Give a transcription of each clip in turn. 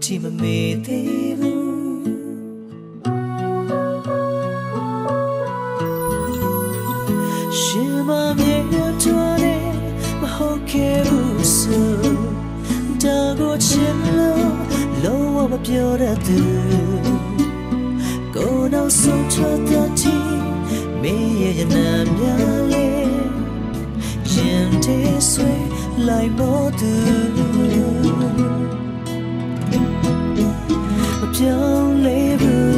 Team me devu Shima me tuane mahoke busu Dago chilo lo ma pyora tu Go now so chotati me ye na mya le Yin te swe lai mo tu Don't leave you.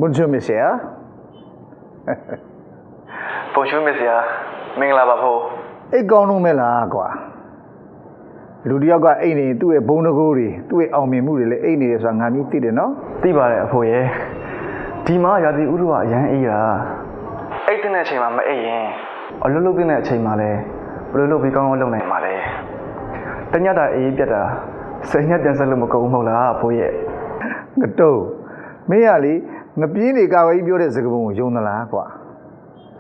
Bonjour, monsieur. Bonjour, monsieur. Mingla babo. Ai con nu me la quoi. လူတယောက်ကအိတ်နေသူ့ရဲ့ဘုံတကိုးတွေသူ့ရဲ့အောင်မြင်မှုတွေလည်းအိတ်နေတယ်ဆိုတာငါမြင်သိတယ်နော် သိပါတယ်အဖိုးရဲ့ဒီမှာရာသီဥတုကအရန်အေးတာအိတ်တဲ့အချိန်မှာမအိတ်ရင်အလုပ်လုပ်တဲ့အချိန်မှာလည်းဘယ်လိုလုပ်ပြီးကောင်းကောင်းလုပ်နိုင်မှာလဲတညတာအေးပြတ်တာဆယ်ညက်ပြန်ဆက်လို့မကုန်ဘူးမဟုတ်လားအဖိုးရဲ့ ငတုံးမင်းကလေငပြင်းတွေကာဝေးပြောတဲ့စကားပုံကိုယုံသလားကွာ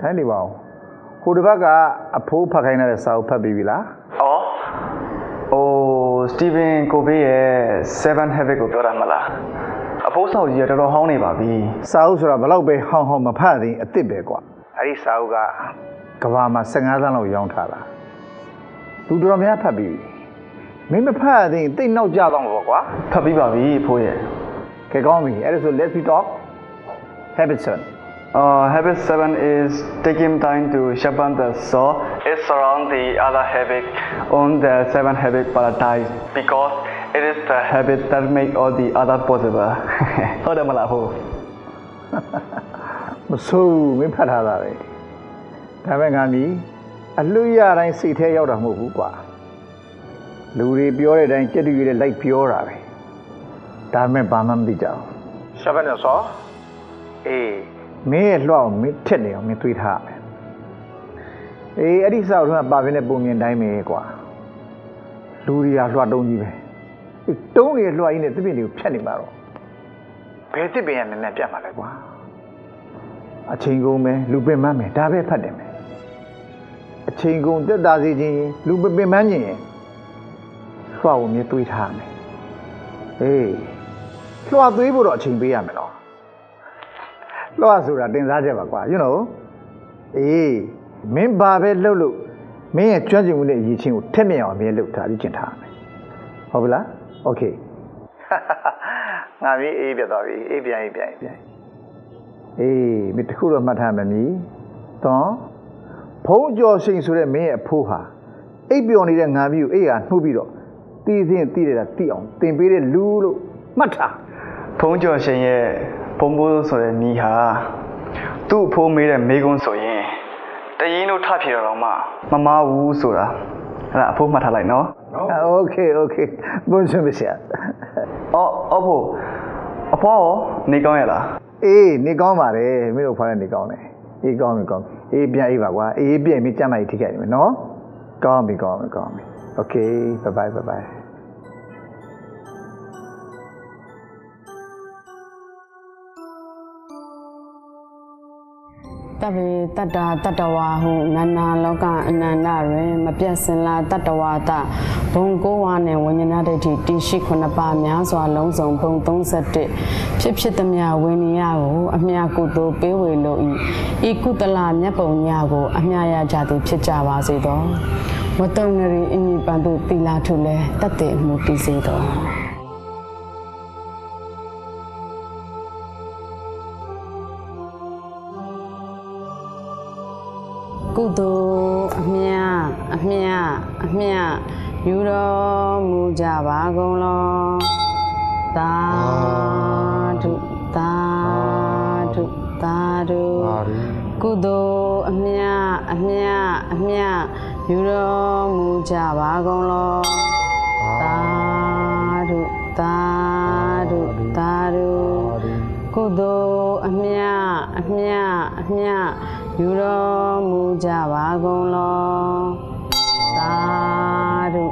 ထိုင်းနေပါဦးဟိုတစ်ဘက်ကအဖိုးဖတ်ခိုင်းတဲ့စာအုပ်ဖတ်ပြီးပြီလား စတီဗင်ကိုဘေးရဲ့7 habit ကိုပြောတာမလားအဖိုးဆောက်ကြီးကတော်တော်ဟောင်းနေပါပြီ စာအုပ်ဆိုတာဘလောက်ပဲဟောင်းဟောင်းမဖတ်သေးအစ်စ်ပဲကွာအဲ့ဒီစာအုပ်ကကဘာမှာ15သန်းလောက်ရောင်းထားတာလူတော်များဖတ်ပြီးမင်းမဖတ်သေးတိတ်နောက်ကြတော့မှာပေါ့ကွာ ဖတ်ပြီးပါပြီအဖိုးရဲ့ ကဲကောင်းပြီအဲ့ဒါဆို let's we talk habit habit 7 is taking time to sharpen the saw. It's around the other habit on the 7 habit paradise because it is the habit that make all the other possible. ဟုတ်တယ်မလားဟုတ် မဆိုးမင်းဖတ်ထားတာပဲဒါပေမဲ့ငါမြည်အလွတ်ရတိုင်းစိတ်ထဲရောက်တာမဟုတ်ဘူးကွာလူတွေပြောတဲ့အတိုင်းကြက်တူရည်လိုက်ပြောတာပဲဒါပေမဲ့ဘာမှမသိကြဘူးရှပ်နေစောအေးမင်းရဲ့လွှတ်အောင်မင်းထက်နေအောင်မင်းတွေးထားရမယ်အေးအဲ့ဒီစောက်တော့ပါပင်းနဲ့ပုံမြင်တိုင်းပဲကွာလူတွေကလွှတ်တုံးကြီးပဲတုံးတွေလွှတ်ရင်းနဲ့တစ်ပြင်းတွေကိုဖြတ်နေမှာတော့ဘယ်တစ်ပင်ရနဲ့ပြတ်မှာလဲကွာအချိန်ကုန်ပဲလူပင်မမယ်ဒါပဲဖတ်တယ်မယ်အချိန်ကုန်တက်တာစီချင်းလူပင်မန်းခြင်းလွှတ်ကိုမြင်တွေးထားမယ်အေးလွှတ်သွေးဖို့တော့အချိန်ပေးရမယ်နော်လွှတ်ဆိုတာတင်စားချက်ပါကွာ you know အေးမင်းဘာပဲလှုပ်လို့မင်းရဲ့ကျွမ်းကျင်မှုနဲ့အရေးချင်းကိုထက်မြက်အောင်အမြဲလှုပ်ထားပြီးကျင့်ထားမယ်ဟုတ်ပြီလားโอเคငါမင်းအေးပြတ်သွားပြီအေးပြန်အေးပြန်အေးမင်းတခုတော့မှတ်ထားမယ်မီတော့ဖုံးကျော်စိန်ဆိုတဲ့မင်းရဲ့အဖိုးဟာအိပ်ပျော်နေတဲ့ငါမီးကိုအေးဟာနှုတ်ပြီးတော့တီးစင်းတီးတယ်တာတီးအောင်တင်ပေးတဲ့လူလို့မှတ်ထား ဖုံးကျော်ရှင်ရဲ့ဖုံးပိုးဆိုတဲ့နီးဟာသူ့အဖိုးမေးတဲ့မေးခွန်းဆိုရင်တရင်တို့ထဖြေတော့မှမမားဘူးဆိုတာအဲ့ဒါအဖိုးမှတ်ထားလိုက်နော်โอเคဘုန်းရှင်မရှာအဖိုးအဖွားရောနေကောင်းရလားအေးနေကောင်းပါတယ်မင်းတို့ဖွားတဲ့နေကောင်းတယ်အေးကောင်းပြီအေးပြန်အေးပါကွာအေးပြန်ပြီးကြမ်းမကြီးထိခိုက်နေမယ်နော်ကောင်းပြီโอเคbye byeတဗေတတ္တာတတ္တဝါဟုနာနာလောကအနန္တတွင်မပြတ်စင်လာတတ္တဝါတဘုံကိုးဝါနှင့်ဝိညာဏဒိဋ္ဌိတိရှိ9ပါးများစွာလုံးစုံဘုံ31ဖြစ်သမျှဝိနည်းကိုအမြကုသိုလ်ပေးဝေလို၏ဤကုသလမြတ်ပုံများကိုအမြရကြသည်ဖြစ်ကြပါစေသောဝတ္တုံနရီအမိပန်တုတိလာထုလဲတတ်တဲ့မှုတည်စေသောကုသိုလ်အမြယူတော်မူကြပါကုန်လောသာဓုကုသိုလ်အမြယူတော်မူကြပါကုန်လောသာဓုကုသိုလ်အမြယူတော်မူကြပါကုန်လောသာဓု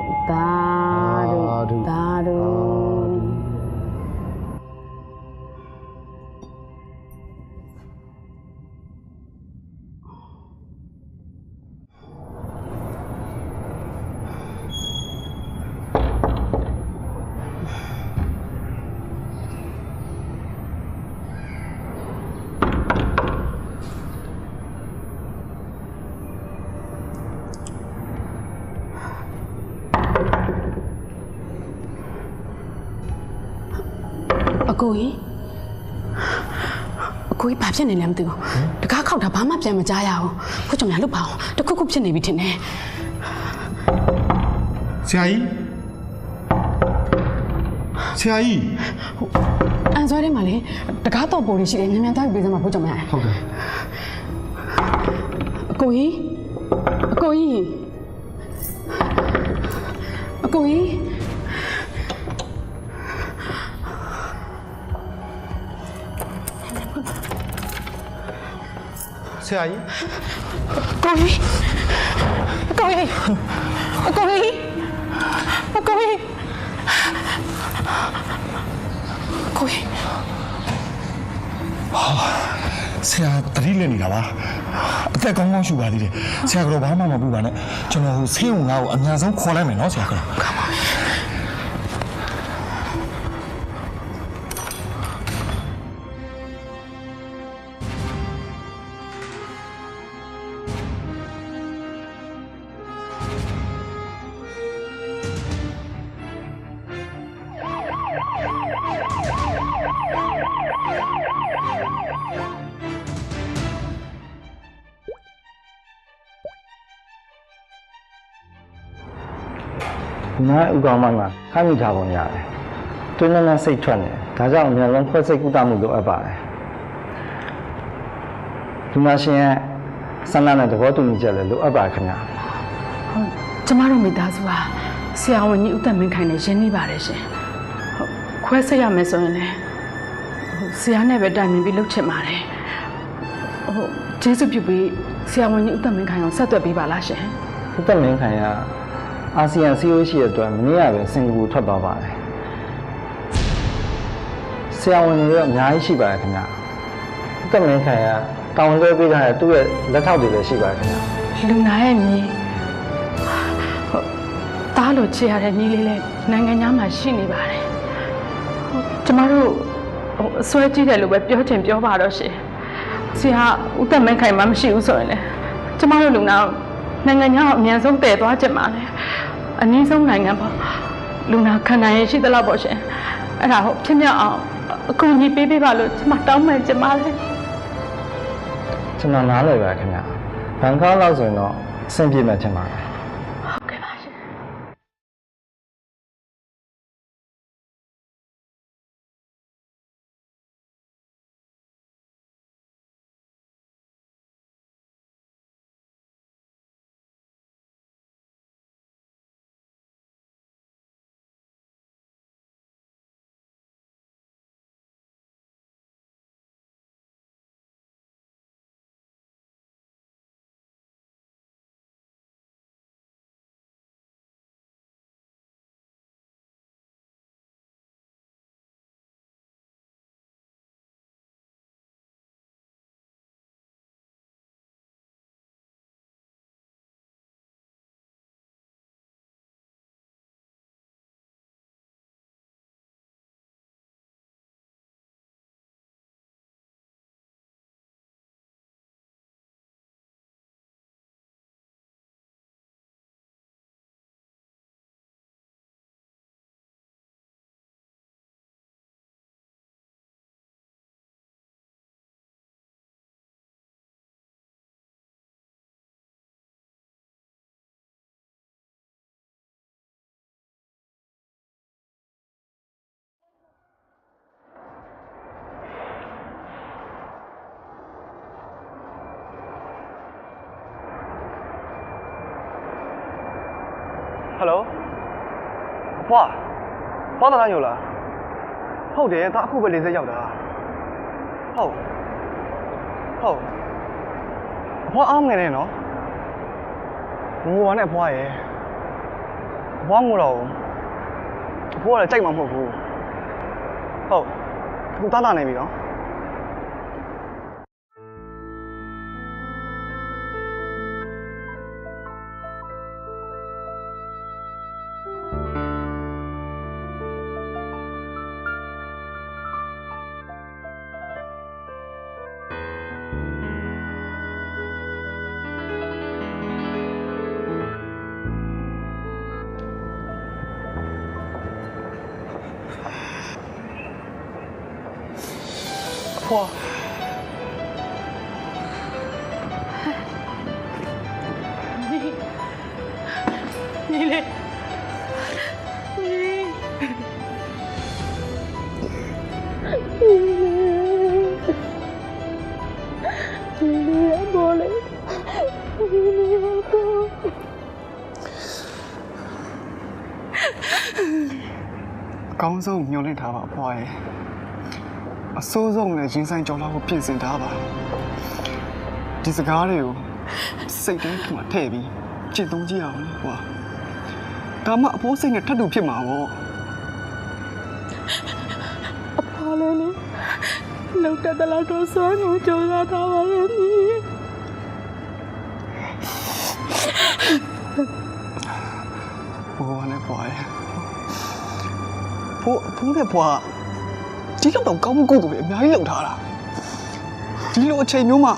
အကိုကြီးဘာဖြစ်နေလဲမသိဘူးတကားခောက်တာဘာမှပြန်မကြားရဘူးခုကြောင့်များလှုပ်ပါအောင်တခုခုဖြစ်နေပြီထင်တယ်ဆရာကြီးအန်ဆွဲထဲမှာလေတကားတော့ပေါ်နေရှိတယ်မြန်သားပြေးစမ်းမှာဖိုးကြောင့်များဟုတ်တယ်အကိုကြီးဆရာကြီးအကိုကြီးဆရာတတိလက်နေတာပါအသက်ကောင်းရှူပါသေးတယ်ဆရာကတော့ဘာမှမပူပါနဲ့ကျွန်တော်ဆေးရုံငါ့ကိုအများဆုံးခေါ်လိုက်မယ်နော်ဆရာကတော့ငါဥကောင်မကခိုင်းမိထားပုံရတယ်တွင်းနဲ့စိတ်ထွက်နေဒါကြောင့်အများဆုံးခွဲစိတ်ကုသမှုလိုအပ်ပါတယ်ဒီမှာရှင်ရဲ့ဆန္ဒနဲ့သဘောတူညီချက်လည်းလိုအပ်ပါခင်ဗျာဟုတ်ကျမတို့မိသားစုဟာဆရာဝန်ကြီးဦးသက်မင်းခိုင်နဲ့ရင်းနှီးပါတယ်ရှင်ဟုတ်ခွဲစိတ်ရမယ်ဆိုရင်လည်းဆရာနဲ့ပဲတိုင်ပင်ပြီးလုပ်ချင်ပါတယ်ဟုတ်ကျေးဇူးပြုပြီးဆရာဝန်ကြီးဦးသက်မင်းခိုင်ကိုဆက်သွယ်ပေးပါလားရှင်ဦးသက်မင်းခိုင်ကအာဆီယံစီအိုရှိတဲ့အတွက်မနေ့ကပဲစင်ကာပူထွက်သွားပါတယ်ဆရာဝန်တွေတော့အများကြီးရှိပါတယ်ခင်ဗျာဦးသက်မင်းခိုင်ကတောင်းတွဲပေးထားတဲ့သူ့ရဲ့လက်ထောက်တွေလည်းရှိပါတယ်ခင်ဗျာလူနာရဲ့မြေတားလို့ချေရတဲ့ညီလေးလည်းနိုင်ငံသားမှာရှိနေပါတယ်ကျမတို့အစွဲကြည့်တယ်လို့ပဲပြောချင်ပြောပါတော့ရှင်ဆရာဦးသက်မင်းခိုင်မှမရှိဘူးဆိုရင်လည်း ကျမတို့လူနာနိုင်ငံခြားအမြန်ဆုံးတည်သွားကြမှာလေအနည်းဆုံးနိုင်ငံပေါ့လူနာခံနိုင်ရရှိသလောက်ပေါ့ရှင်အဲ့ဒါဟုတ်ဖြစ်မြောက်အောင်အကူအညီပေးပေးပါလို့ကျမတောင်းပန်ကြပါလေ ကျွန်တော်နားလည်ပါခင်ဗျဘန်ကောက်လောက်ဆိုရင်တော့အဆင်ပြေမှထင်ပါတယ် ဟုတ်ကဲ့ပါရှင် Hello ဘွာဘာသာညိုလားဟုတ်တယ်ဒါအခုပဲလေးစက်ရောက်တာဟုတ်ဘွာအားငယ်နေနော်ငိုပါနဲ့ဘွာရဲ့ဘွာငိုတော့ဘွာလည်းကြိုက်မှာမဟုတ်ဘူးဟုတ်ခုသားလာနေပြီနော် 哇！你嘞？你过来，刚走没有人他吧，乖。 အစိုးဆုံးနဲ့ရင်းဆိုင်ကြော်လာကိုပြင်ဆင်ထားပါဒီစကားတွေကိုစိတ်ထဲမှာထည့်ပြီးကျင့်သုံးကြည့်အောင်လေကွာဒါမှအဖိုးစိတ်နဲ့ထပ်တူဖြစ်မှာပေါ့အဖေလည်းလေလောက်တတလာတော့စွမ်းကိုကြိုးစားထားပါလေဘောနဲ့ပွားဖိုးနဲ့ပွား ဒီလောက်တော့ကောင်းမှုကုသိုလ်တွေအများကြီးလုပ်ထားတာဒီလိုအချိန်မျိုးမှာ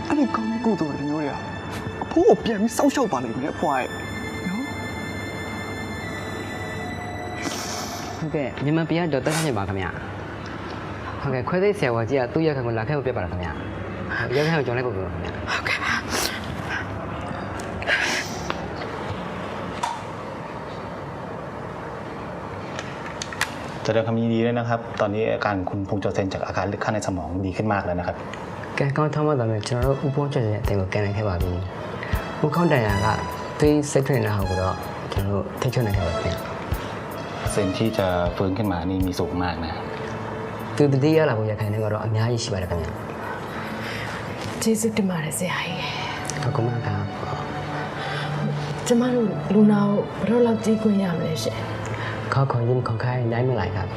အဲ့ဒီကောင်းမှုကုသိုလ်တွေမျိုးတွေကအဖိုးကိုပြန်ပြီးစောက်ရှောက်ပါလိမ့်မယ်အဖွားရဲ့နော်ဟုတ်ကဲ့မြန်မာပြည်ကတော့တက်နေပါခင်ဗျာဟုတ်ကဲ့ခွဲသိဆရာဝကြီးကသူ့ရက်ခံကိုလာခဲ့ဖို့ပြပါလားခင်ဗျာရက်ခံကိုကြောင်းလိုက်ပို့ပါခင်ဗျာဟုတ်ကဲ့ပါจะได้คำยินดีด้วยนะครับตอนนี้อาการคุณพงษ์จอเซนจากอาการเลือดข้างในสมองดีขึ้นมากแล้วนะครับแกก็ทำมาตอนนี้ကျွန်တော်တို့ဥပုံးချက်တဲ့တင်ကိုကန်နိုင်ခဲ့ပါပြီ။ဥခေါင်းတန်ရာကသွေးစိတ်ထွင်နေတာကိုတော့ကျွန်တော်တို့ထိချွတ်နိုင်ခဲ့ပါပြီ။เซนที่จะฟื้นขึ้นมานี่มีสูงมากนะသူတတိယလာဖို့ရခိုင်နေကတော့အများကြီးရှိပါတယ်ခင်ဗျာ။ကျေးဇူးတင်ပါတယ်ဆရာကြီး။ဟုတ်ကဲ့ပါကကျမတို့လူနာကိုဘယ်တော့လောက်ကြည့်ခွင့်ရမလဲရှင်။เขาขอยืมคนไข้ได้เมื่อไหร่ครับ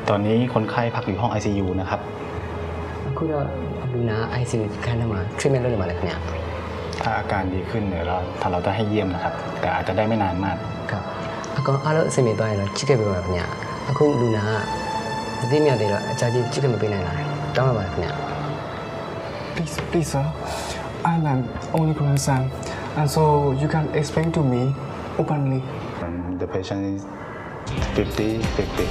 ตอนนี้คนไข้พักอยู่ห้อง ICU นะครับคุณดูนะ ICU แค่นั้นมาช่วยแม่เรื่องมาเลยครับถ้าอาการดีขึ้นเดี๋ยวเราจะให้เยี่ยมนะครับแต่อาจจะได้ไม่นานมากครับแล้วก็အားလုံးအဆင်ပြေသွားရင်တော့ကြည့်ခဲ့ပြပါခင်ဗျာအခုလူနာကသိမြတ်တယ်တော့အကြကြီးကြည့်ခဲ့မပေးနိုင်လားတောင်းပါပါခင်ဗျာ please I'm an only grandson, and so you can explain to me openly. The patient is 50-50.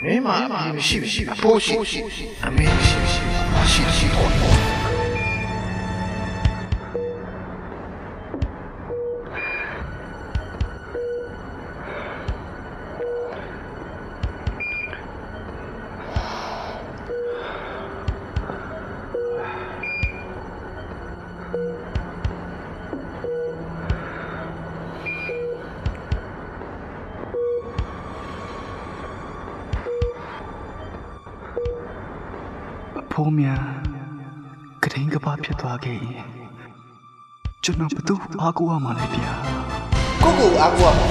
Mema, she, poshi, I mean, she. ဖိုးမြန်ကတိန်ကပါဖြစ်သွားခဲ့ရင်ကျွန်တော်ဘသူအားကိုးရမှာလဲဗျာကိုအားကိုးရမှာ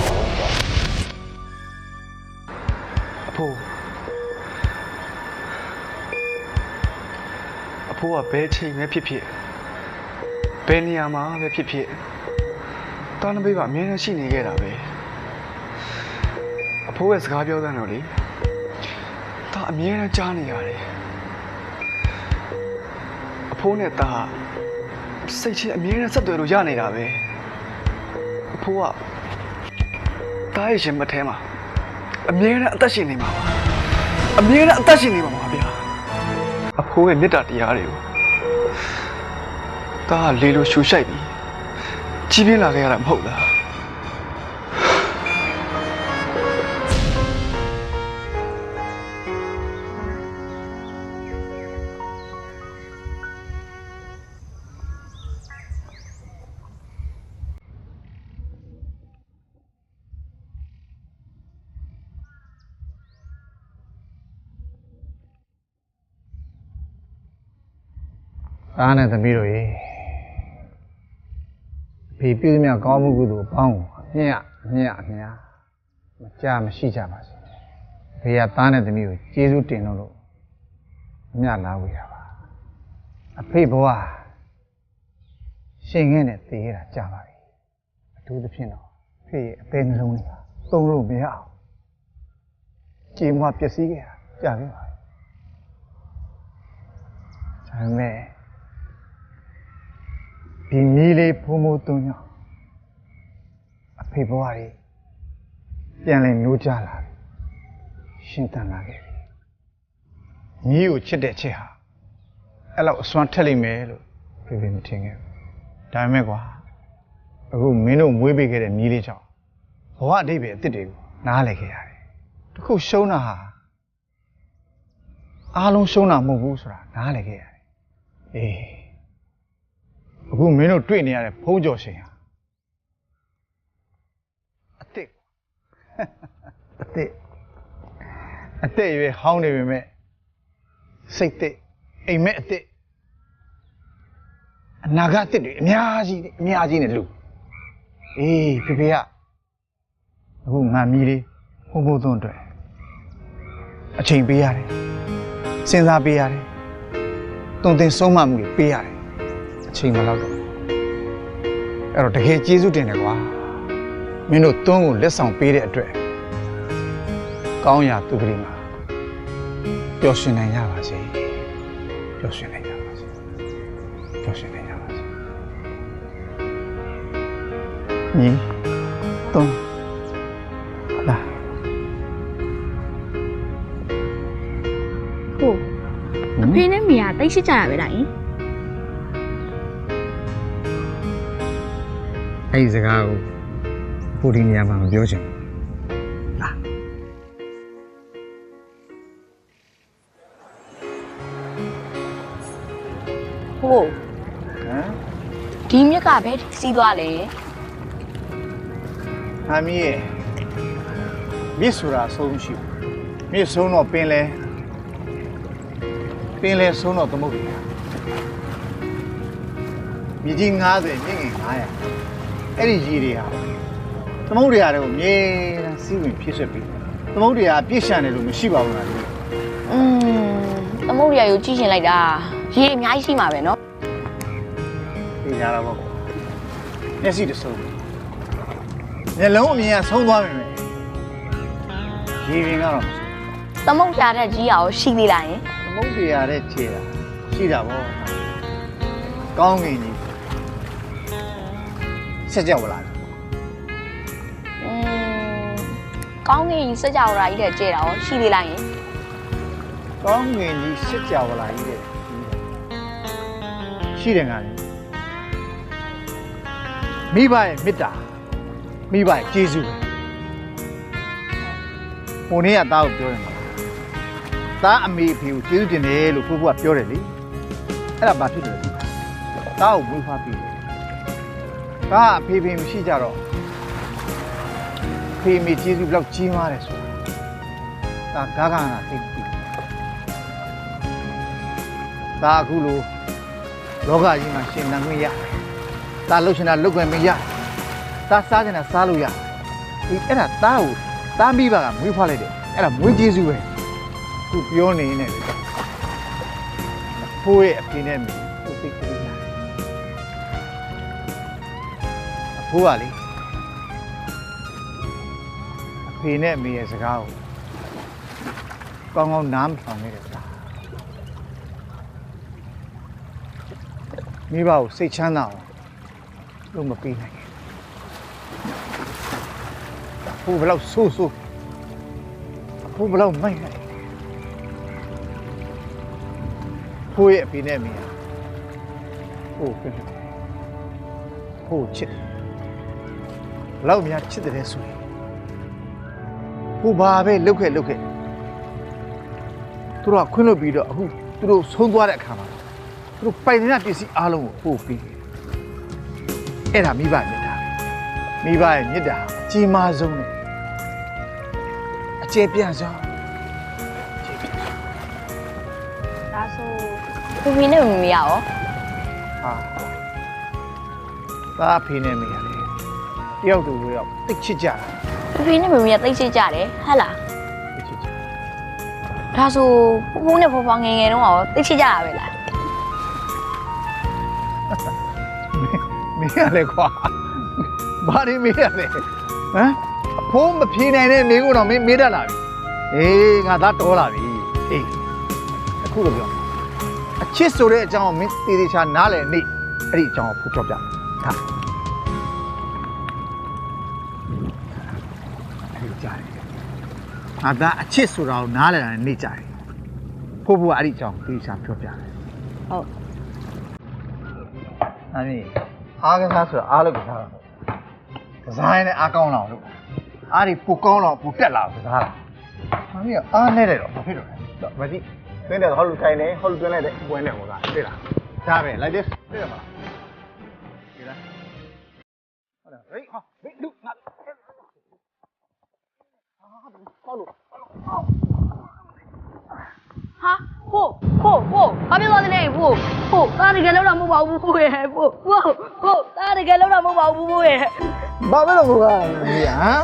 အဖိုးကဘယ်ချိန်ပဲဖြစ်ဖြစ်ဘယ်နေရာမှာပဲဖြစ်ဖြစ်တာနဘေးကအမြဲတမ်းရှိနေခဲ့တာပဲအဖိုးရဲ့စကားပြောတဲ့တော့လေဒါအမြဲတမ်းကြားနေရတယ်အဖိုးနဲ့တာစိတ်ချင်းအမြဲတမ်းဆက်သွယ်လို့ရနေတာပဲအဖိုးကတားရရှင်မထဲမှာအမြဲတမ်းအသက်ရှင်နေမှာပါအမြဲတမ်းအသက်ရှင်နေမှာပါဗျာအဖိုးရဲ့မေတ္တာတရားတွေကိုတားလေလိုရှူရှိုက်ပြီးကြီးပြင်းလာခဲ့ရတာမဟုတ်လားသားနဲ့သမီးတို့ရေဖေပြုသမျှကောင်းမှုကုသိုလ်ပေါင်းကိုမြတ်မကြားမရှိကြပါစေဖေကသားနဲ့သမီးကိုကျေးဇူးတင်လို့မြတ်လာဝေးတာပါအဖေဘဝရှင်ငင်းနဲ့တည်ရတာကြာပါပြီအထူးသဖြင့်တော့ဖေအသေးနှလုံးလေးပါသုံးလို့မရအောင်ကြေမွားပျက်စီးခဲ့တာကြာခဲ့ပါပြီဒါပေမဲ့ဒီမီးလေးဖုံးမိုးသွင်းအောင်အဖေဘဝကြီးပြန်လည်နိုးကြလာပြီရှင်သန်လာခဲ့ပြီမီးကိုချစ်တဲ့ချစ်ဟာအဲ့လောက်အစွမ်းထက်လိမ့်မယ်လို့ဖေမထင်ခဲ့ဘူးဒါပေမဲ့ကွာအခုမင်းတို့မွေးပေးခဲ့တဲ့မီးလေးကြောင့်ဘဝအတိတ်ပဲအစ်စ်တွေကိုနားလည်ခဲ့ရတယ်တခုရှုံးတာဟာအားလုံးရှုံးတာမဟုတ်ဘူးဆိုတာနားလည်ခဲ့ရတယ်အေးအခုမင်းတို့တွေ့နေရတဲ့ဖုံးကြော်ရှင်ဟာအသက်ရွယ်ဟောင်းနေပေမဲ့စိတ်သက်အိမ်မက်အသက်အနာဂတ်အသက်တွေအများကြီးနဲ့လူအေးဖေကအခုငါမီးလေးဖုံးဖို့သွန်းအတွက်အချိန်ပေးရတယ်စဉ်းစားပေးရတယ်တုံသင်ဆုံးမမှုတွေပေးရတယ်အချိန်မလောက်တော့အဲ့တော့တကယ်ကျေးဇူးတင်တယ်ကွာမင်းတို့သွန်းကိုလက်ဆောင်ပေးတဲ့အတွက်ကောင်းရာသူကလေးမှာပျော်ရွှင်နိုင်ရပါစေပျော်ရွှင်နိုင်ရပါစေပျော်ရွှင်နိုင်ရပါစေညီသွန်းလာကို အဖေနဲ့မိကတိတ်ရှိကြတာပဲလားယင် အဲ့ဒီစကားကိုကိုဒီနေရာမှာမပြောချင်ဘူး ဟုတ်ဒီမြက်ကပဲစီးသွားလေ ဟာမီးရဲ့မြစ်ဆိုတာဆုံးမရှိဘူးမြစ်ဆုံးတော့ပင်လဲဆုံးတော့သမုတ်တယ်မြစ်ကြီး90မြင့်ငယ်900အဲ့ဒီကြီးတွေဟာသမုတ်တွေကလည်းမြေတန်းစီးဝင်ဖြစ်ဆက်ပြီးသမုတ်တွေကပြည့်ရှံတယ်လို့မရှိပါဘူးလား သမုတ်ရရိုကြည့်ရှင်လိုက်တာရေအများကြီးရှိမှာပဲနော် သိကြတာပေါ့မျက်စိတဆုံးမျက်လုံးအမြင်ကဆုံးသွားပြီမယ်ရေပင်ကတော့မဆုံး သမုတ်ရှာတဲ့ကြီးရောရှိသေးလားယင် သမုတ်တွေရတဲ့ခြေတာရှိတာပေါ့ကောင်းငင်ကြီးဆက်ကြောက်လာတယ် ကောင်းကင်စကြောရာကြီးတဲ့ကျဲတာရောရှိသေးလားယင် ကောင်းငင်ကြီးဆက်ကြောက်လာကြီးတဲ့ရှိတယ်ငါလည်းမိဘရဲ့မေတ္တာမိဘရဲ့ကျေးဇူးပဲဟိုနေ့ကသားကိုပြောတယ်သားအမေအဖေကိုကျေးဇူးတင်တယ်လို့ဖိုးဖိုးကပြောတယ်လေအဲ့ဒါဘာဖြစ်လဲသားကိုမွေးဖွားပြီးတယ်သားအဖေမရှိကြတော့ဖေမေကျေးဇူးဘယ်လောက်ကြီးမားတယ်ဆိုတာဒါဂါဂါနာသိပြီဒါအခုလိုလောကကြီးမှာရှင်သန်ခွင့်ရဒါလှုပ်ရှင်တာလှုပ်ခွင့်မရဒါစားချင်တာစားလို့ရဒီအဲ့ဒါသားကိုသားမိဘကမွေးဖွားလိုက်တယ်အဲ့ဒါမွေးကျေးဇူးပဲသူပြောနေနေတယ်ဖိုးရဲ့အဖေနဲ့မိသူသိကြတယ်အဖိုးကလေဖေနဲ့အမေရဲ့စကားကိုကောင်းကောင်းနားမထောင်ခဲ့တယ်ဗျာမိဘကိုစိတ်ချမ်းသာအောင်လုပ်မပေးနိုင်ဘူးဘယ်လောက်ဆိုးဘယ်လောက်မိုက်လိုက်ဖိုးရဲ့အဖေနဲ့အမေကဖိုးပြန်ဖိုးချစ်ဘယ်လောက်များချစ်တယ်ဆိုရင်ဟိုဘာပဲလုတ်ခဲ့သူတို့ကခွင့်လွတ်ပြီးတော့အခုသူတို့ဆုံးသွားတဲ့အခါမှာသူတို့ပိုင်နေတဲ့ပစ္စည်းအားလုံးကိုပို့ပြီးအဲ့ဒါမိဘရဲ့မေတ္တာမိဘရဲ့မေတ္တာအကြီးမားဆုံးနဲ့အကျေပြန့်ဆုံး ဒါဆိုဖေနဲ့မမေရော ဟာဒါအဖေနဲ့မိရတယ်တယောက်တူတယောက်တိတ်ချစ်ကြတာ ဖေနဲ့မမေကတိတ်ရှိကြတယ်ဟဟလား တိတ်ချစ်ကြ ဒါဆိုဖိုးနဲ့ဖော်ငယ်ငယ်တုန်းကရောတိတ်ရှိကြတာပဲလား မင်းရလေကွာဘာတွေမင်းရလဲဟမ်ဖုံးမဖြေနိုင်တဲ့မိကိုတော့မင်းမေးတတ်လာပြီအေးငါသားတော်လာပြီအေးအခုလိုပြောအချစ်ဆိုတဲ့အကြောင်းကိုမင်းသေသေးချာနားလည်နေအဲ့ဒီအကြောင်းကိုဖူးပြောပြဟာအဲ့ဒီကြားတယ်ငါသားအချစ်ဆိုတာကိုနားလည်တာနဲ့နေကြတယ်ဖိုးဖိုးကအဲ့ဒီအကြောင်းသေချာပြောပြတယ်ဟုတ် အဲ့ဒီအားကစားဆိုတာအားလို့ကစားတာပေါ့ကစားရင်လည်းအားကောင်းလာအောင်လို့အားဒီပူကောင်းတော့ပူတက်လာအောင်ကစားတာဟာမင်းအားနဲ့တယ်တော့ဘာဖြစ်လို့လဲတော့မကြည့်တွင်းတယ်ဟောလူထိုင်နေဟောလူတွင်းလိုက်တဲ့ပွဲနဲ့ဟောကတွေ့လားဒါပဲ like this တွေ့ရမလားဒီလားဟုတ်လားဟေးဟာဘယ်လူငါဟောလို့ ဟာဖိုးဘာပြောသွားလဲဖိုးတားတကယ်လောက်တာမဟုတ်ပါဘူးဖိုးရဲ့ဖိုးတားတကယ်လောက်တာမဟုတ်ပါဘူးဖိုးရဲ့ ဘာပဲလို့ကမင်းဟမ်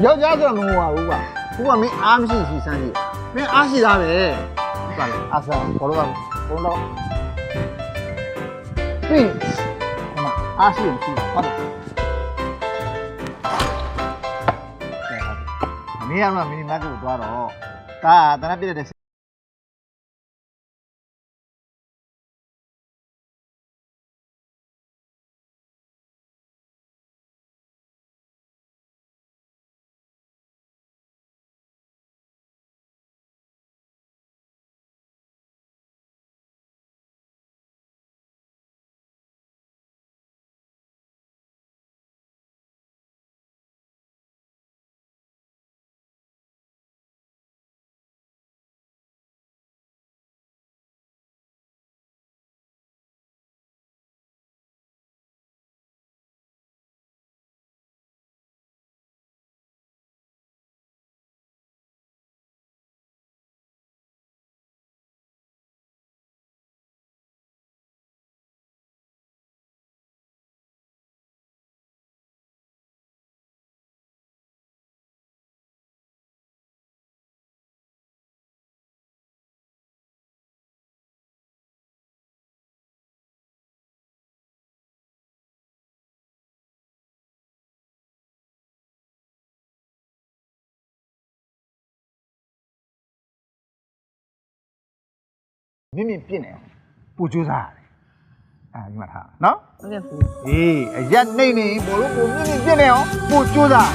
ယောက်ျားဆိုတော့မဟုတ်ပါဘူးကွာခုကမင်းအားမရှိစီစမ်းကြည့်မင်းအားရှိသားပဲဟုတ်ပါလေအားစားဘောလုံးဘုံတော့ပြင်အားရှိရင်ရှိတာဟုတ်တယ်မင်းကတော့မင်းမတ်ကိုသွားတော့ဒါတနပြည့်တဲ့ မြင့်မြင့်ပြင့်နေပူကြိုးစားရတယ်ဒီမှာထားနော် ဟုတ်ကဲ့ဘူး အေးအရက်နှိမ့်နေဘောလုံးကိုမြင့်မြင့်ပြင့်နေအောင်ပူကြိုးစား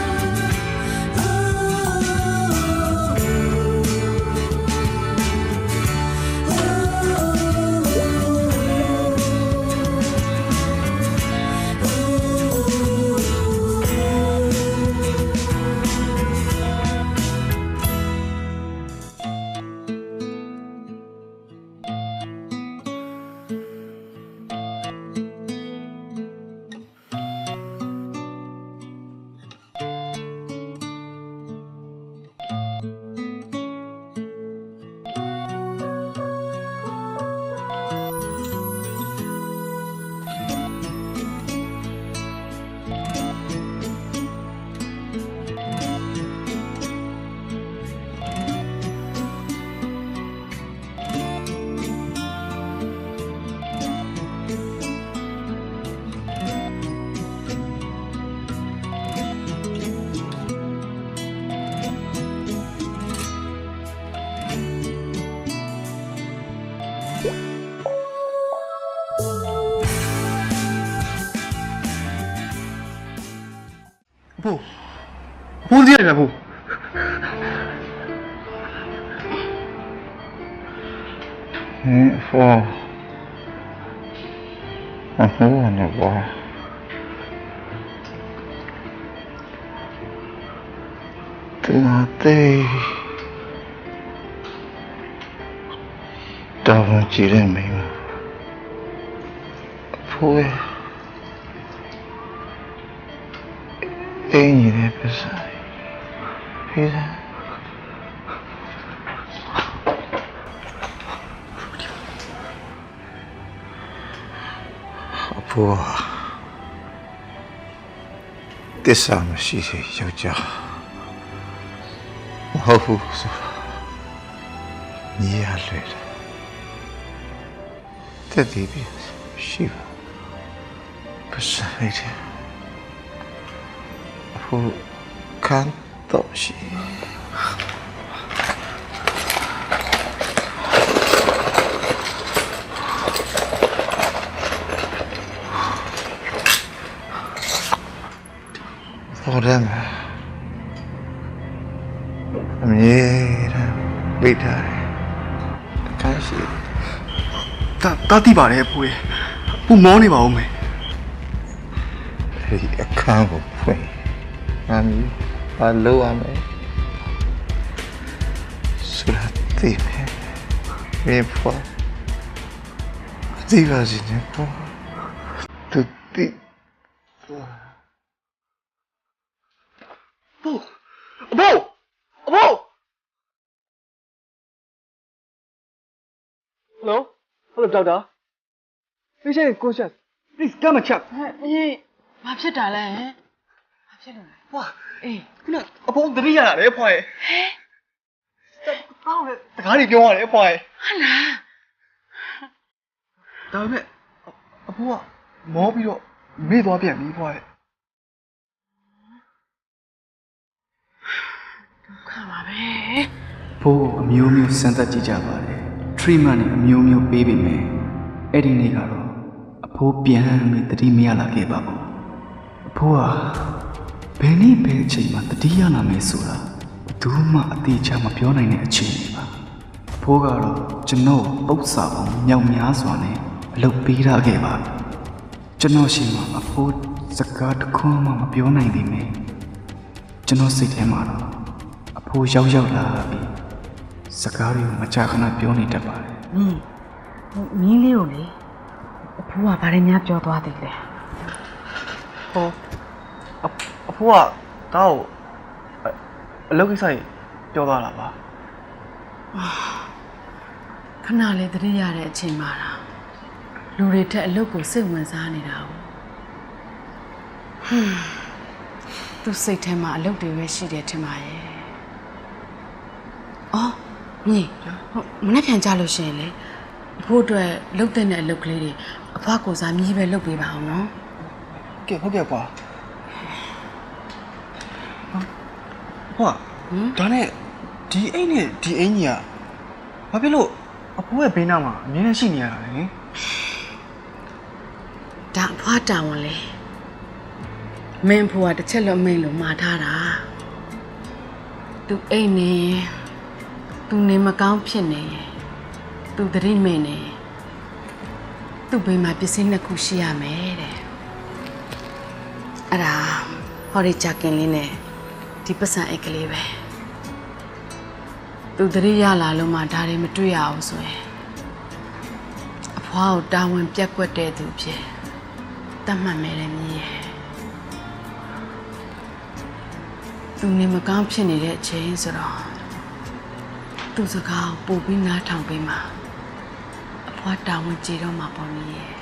不是这样的不。ဖောအဲ့နဲ့ဘောတူတဲ့တောင်းကြည့်ရမယ်ဖိုးအင်းကြီးတဲ့ပစားဖေးစားဘောတစ္ဆာမရှိစေယောက်ျားမဟုတ်ဘူးဆိုတာညီရလွယ်တယ်တည်တည်ပြီးရှိပါပစားလိုက်တယ်အခုခံတော့ရှိဟောတယ်အမြဲတမ်းပိတ်ထားတယ်အခါရှိတာတိပါတယ်အဖိုးပူမောနေပါဦးမယ်ဒီအခါကိုဖွင့်ငါမီးဘာလို့ရမလဲဆိုရတိမယ်မေဖွာဒီပါစီနေဖွာတူတိ Hello? Hello, doctor. Patient is conscious. Please come and check. ဘာဖြစ်တာလဲဘာဖြစ်လို့လဲ 哇，ခုနအဖေသတိရတာလေဖွားရဲ့တောင်းလေတကားကြီးပြောရတယ်ဖွားရဲ့ဟုတ်လားဒါပေမဲ့အဖိုးကမောပြီးတော့မေ့သွားပြန်ပြီဖွားရဲ့ဒုက္ခပါပဲဘိုးအမျိုးမျိုးစမ်းသပ်ကြည့်ကြပါတယ် treatment နဲ့အမျိုးမျိုးပေးပြီမယ်အဲ့ဒီနေ့ကတော့အဖိုးပြန်ပြီးတတိမရလာခဲ့ပါဘူးအဖိုးကဘယ်နည်းဘယ်အချိန်မှာတတိယနာမယ်ဆိုတာဘယ်သူမှအသေးချာမပြောနိုင်တဲ့အချိန်တွေပါအဖိုးကတော့ကျွန်တော်ပု္ပ္ပစာပေါင်းမြောက်များစွာနဲ့အလုပ်ပေးရခဲ့ပါကျွန်တော်ရှိမှအဖိုးစကားတစ်ခွန်းမှမပြောနိုင်သေးမယ်ကျွန်တော်စိတ်ထဲမှာတော့အဖိုးရောက်လာပြီးစကားတွေကိုမကြာခဏပြောနေတတ်ပါတယ်မင်းလေးကိုလေအဖိုးကဗါရင်များပြောသွားသေးတယ်ဟောအဖိုးကတောက်အလုပ်ကိစ္စကြီးပြောသွားတာပါခဏလေးတတိရတဲ့အချိန်မှာလူတွေထက်အလုပ်ကိုစိတ်ဝင်စားနေတာ哦သူစိတ်ထဲမှာအလုပ်တွေပဲရှိတယ်ထင်ပါရဲ့အော်ညီမနေ့ပြန်ကြလို့ရှိရင်လေအဖိုးအတွက်လုပ်တဲ့အလုပ်ကလေးတွေအဖွားကိုစားမြည်ပဲလုပ်ပေးပါအောင်နော်ကဲဟုတ်ကဲ့ကွာဟုတ်ဒါနဲ့ဒီအိမ်နဲ့ဒီအိမ်ကြီးကဘာဖြစ်လို့ အဖိုးရဲ့ဘေးနားမှာအမြဲတမ်းရှိနေရတာလေ ဒါအဖွားတောင်းလေမင်းဖွားတစ်ချက်လုံးမင်းလို့မှားထားတာသူအိတ်နေသူနေမကောင်းဖြစ်နေသူသတိမဲ့နေသူ့ဘေးမှာပစ္စည်းနှစ်ခုရှိရမယ်တဲ့အဲ့ဒါဟော်ရီချကင်လေးနဲ့ဒီပတ်စံအိတ်ကလေးပဲသူသတိရလာလို့မှဒါတွေမတွေ့ရအောင်ဆိုရင်အဖွားကိုတာဝန်ပြက်ကွက်တဲ့သူဖြစ်တတ်မှတ်မယ်လေမြည်ရဲ့သူနေမကောင်းဖြစ်နေတဲ့အချိန်ဆိုတော့သူ့စကားကိုပို့ပြီးနားထောင်ပေးမှာအဖွားတာဝန်ကြည့်တော့မှာပေါ့မြည်ရဲ့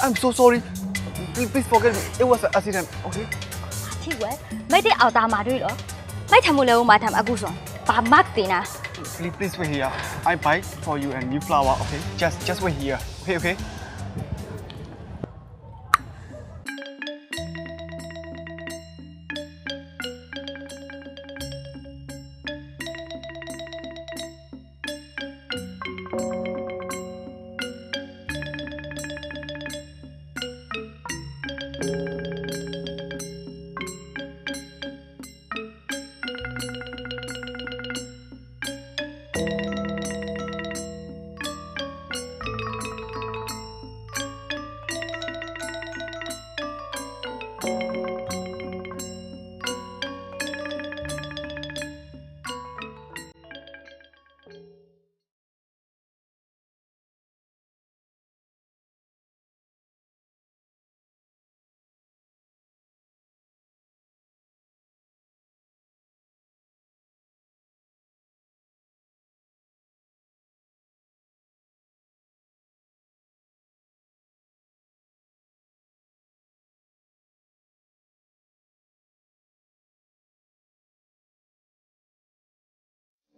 I'm so sorry. Please forgive me. It was an accident. Okay. ที่เว้ยไม่ได้เอาตามมาด้วยเหรอไม่ทำมูลเลยมาทำอากูสอนปามากตีนะ Please wait here. I buy for you and new flower. Okay. Just wait here. Okay.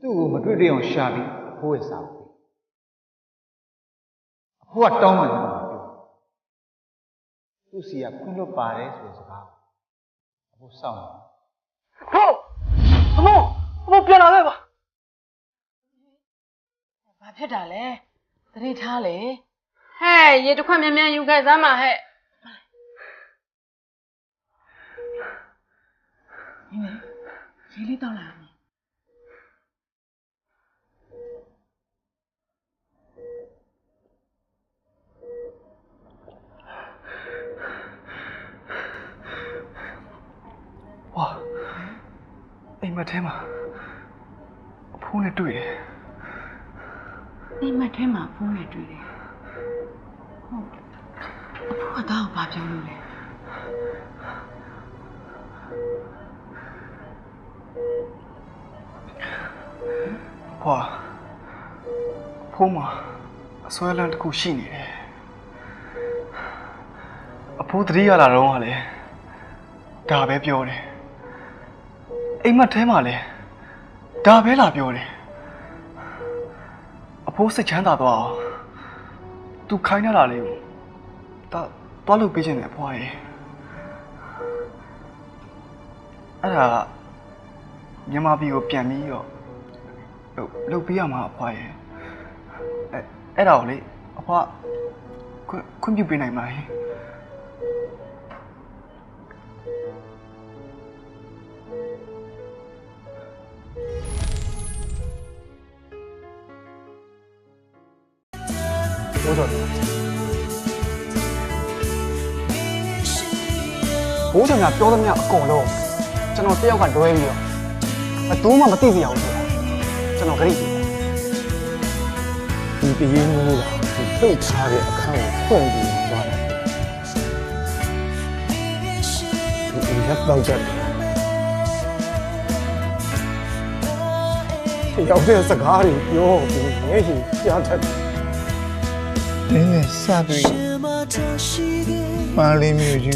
သူ့ကိုမတွေ့တဲ့အောင်ရှာပြီးအဖိုးရဲ့စာကိုပေးအဖိုးကတောင်းမှလည်းမပြောသူ့စီကခွင့်လွတ်ပါတယ်ဆိုတဲ့စကားကိုအဖိုးစောင့်နေဟုတ်အမိုးပြန်လာခဲ့ပါဘာဖြစ်တာလဲသတိထားလေဟဲ့ရေတစ်ခွက်မြန်မြန်ယူခဲ့စမ်းပါဟဲ့ဒီမေရေလေးတောက်လာ哇，အိမ်မက်ထဲမှာအဖိုးနဲ့တွေ့တယ်အိမ်မက်ထဲမှာအဖိုးနဲ့တွေ့တယ်ဟုတ်အဖိုးကတော့ဘာပြောလို့လဲဖွာဖိုးမှာအစွဲလန်းတစ်ခုရှိနေတယ် အဖိုးတတိရလာတော့ကလည်းဒါပဲပြောတယ်အိမ်မက်ထဲမှာလည်းဒါပဲလာပြောတယ်အဖိုးစိတ်ချမ်းသာသွားအောင်သူခိုင်းရတာလေဒါသွားလို့ပေးခြင်းတယ်အဖွားရဲ့အဲ့ဒါမြန်မာပြည်ကိုပြန်ပြီးတော့လုပ်ပေးရမှာအဖွားရဲ့အဲ့ဒါကိုလေအဖွားခွင့်ပြုပေးနိုင်မလားဘိုးတော်ဘိုးတော်ကပြောသမျှအကုန်လုံးကျွန်တော်တယောက်ကလွဲပြီးတော့ဘယ်သူမှမသိစေအောင်ဆိုတာကျွန်တော်ဂရိဒီတည်ရင်းမှုကဒီပိတ်ထားတဲ့အခန်းကိုဖွင့်ပြီးသွားတယ်ဒီရက်တော့ကြတယ်ရောက်တဲ့စကားတွေပြောပြီးငယ်ချင်းကြားတတ်တယ်နည်းစပြီးပါလီမျိုးကြီး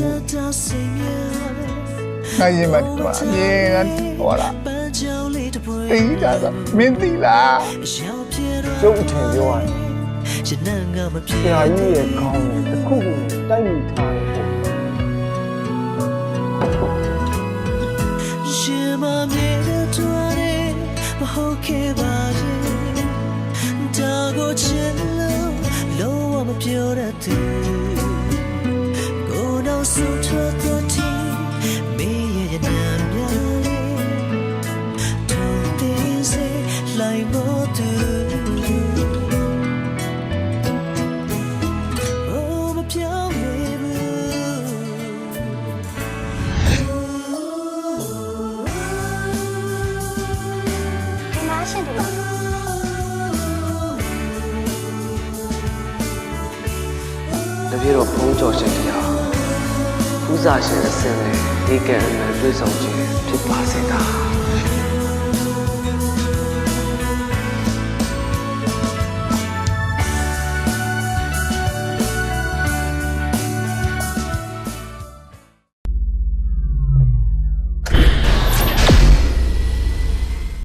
နိုင်ရင်မတော်အမြဲတမ်းတော်လာတိတ်ကြတာမင်းသိလားကျုပ်အထင်ပြောရတယ်ဆရာကြီးရဲ့ခေါင်းကိုတစ်ခုခုတိုက်မိထားတယ်ရှင်မမြေတော်တယ်မဟုတ်ခဲ့ပါရဲ့ဒါကိုချင်လို့လောမပြောရတဲ့ကိုတော့ဆူထွက်တဲ့တီမေးရနာများလေထုံးသေးစေလိုက်မတူတပြေတော့ဖုံးကြော်ရှင်တရားဖူးစာရှင်အစင်းနဲ့ဒီကံအမှန်တွေ့ဆုံခြင်းဖြစ်ပါစေတာ